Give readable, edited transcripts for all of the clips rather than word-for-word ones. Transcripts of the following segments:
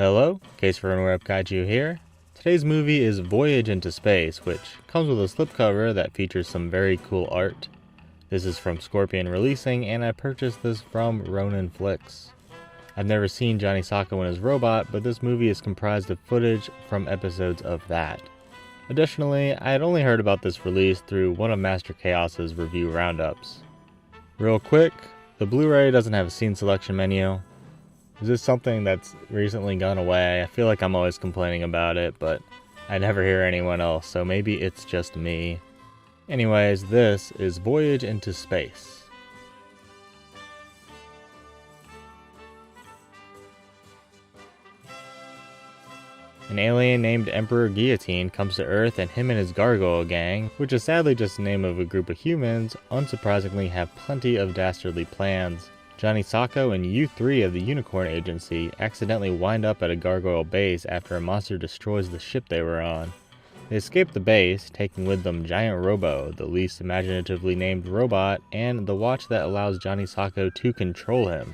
Hello, Case for Runaway Up Kaiju here. Today's movie is Voyage into Space, which comes with a slipcover that features some very cool art. This is from Scorpion Releasing, and I purchased this from Ronin Flicks. I've never seen Johnny Sokko and his robot, but this movie is comprised of footage from episodes of that. Additionally, I had only heard about this release through one of Master Chaos's review roundups. Real quick, the Blu-ray doesn't have a scene selection menu. Is this something that's recently gone away? I feel like I'm always complaining about it, but I never hear anyone else, so maybe it's just me. Anyways, this is Voyage into Space. An alien named Emperor Guillotine comes to Earth, and him and his Gargoyle Gang, which is sadly just the name of a group of humans, unsurprisingly have plenty of dastardly plans. Johnny Sokko and U3 of the Unicorn Agency accidentally wind up at a Gargoyle base after a monster destroys the ship they were on. They escape the base, taking with them Giant Robo, the least imaginatively named robot, and the watch that allows Johnny Sokko to control him.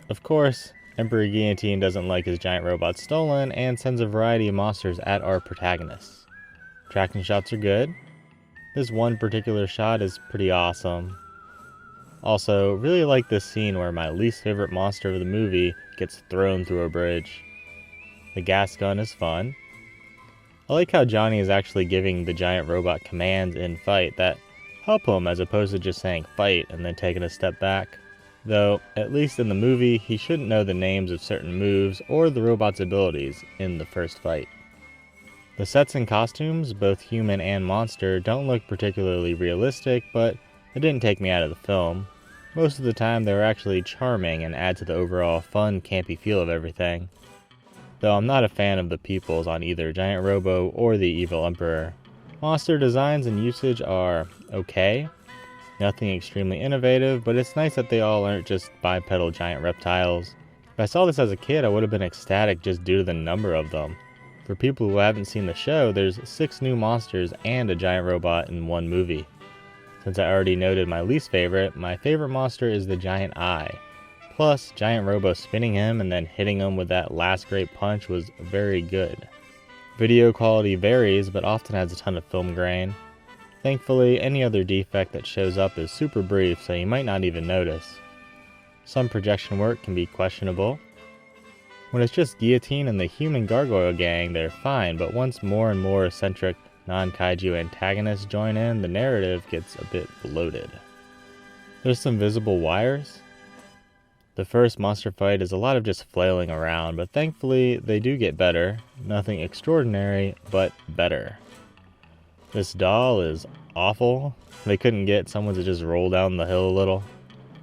Of course, Emperor Guillotine doesn't like his giant robot stolen and sends a variety of monsters at our protagonists. Tracking shots are good. This one particular shot is pretty awesome. Also, really like this scene where my least favorite monster of the movie gets thrown through a bridge. The gas gun is fun. I like how Johnny is actually giving the giant robot commands in fight that help him as opposed to just saying fight and then taking a step back. Though, at least in the movie, he shouldn't know the names of certain moves or the robot's abilities in the first fight. The sets and costumes, both human and monster, don't look particularly realistic, but it didn't take me out of the film. Most of the time they were actually charming and add to the overall fun, campy feel of everything. Though I'm not a fan of the peoples on either Giant Robo or the Evil Emperor. Monster designs and usage are okay. Nothing extremely innovative, but it's nice that they all aren't just bipedal giant reptiles. If I saw this as a kid, I would have been ecstatic just due to the number of them. For people who haven't seen the show, there's 6 new monsters and a giant robot in one movie. Since I already noted my least favorite, my favorite monster is the Giant Eye. Plus, Giant Robo spinning him and then hitting him with that last great punch was very good. Video quality varies, but often has a ton of film grain. Thankfully, any other defect that shows up is super brief, so you might not even notice. Some projection work can be questionable. When it's just Guillotine and the human Gargoyle Gang, they're fine, but once more and more eccentric non-kaiju antagonists join in, the narrative gets a bit bloated. There's some visible wires. The first monster fight is a lot of just flailing around, but thankfully they do get better. Nothing extraordinary, but better. This doll is awful. They couldn't get someone to just roll down the hill a little.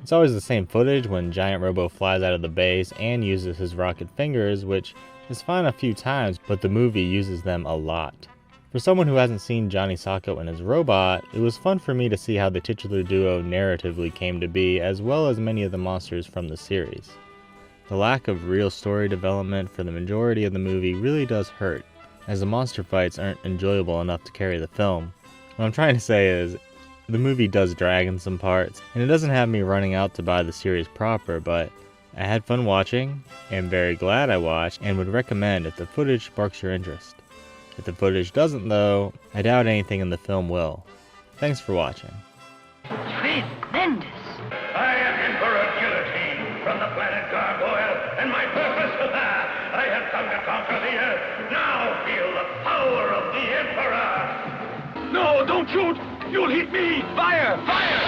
It's always the same footage when Giant Robo flies out of the base and uses his rocket fingers, which is fine a few times, but the movie uses them a lot. For someone who hasn't seen Johnny Sokko and his robot, it was fun for me to see how the titular duo narratively came to be, as well as many of the monsters from the series. The lack of real story development for the majority of the movie really does hurt, as the monster fights aren't enjoyable enough to carry the film. What I'm trying to say is, the movie does drag in some parts, and it doesn't have me running out to buy the series proper, but I had fun watching, am very glad I watched, and would recommend if the footage sparks your interest. If the footage doesn't though, I doubt anything in the film will. Thanks for watching. Tremendous! I am Emperor Guillotine from the planet Gargoyle, and my purpose, I have come to conquer the Earth. Now feel the power of the Emperor! No, don't shoot! You'll hit me! Fire! Fire!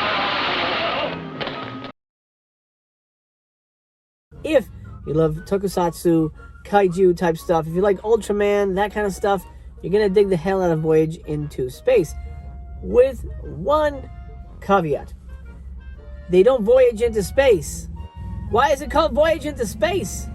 If you love tokusatsu, kaiju type stuff, if you like Ultraman, that kind of stuff, you're gonna dig the hell out of Voyage into Space. With one caveat. They don't voyage into space. Why is it called Voyage into Space?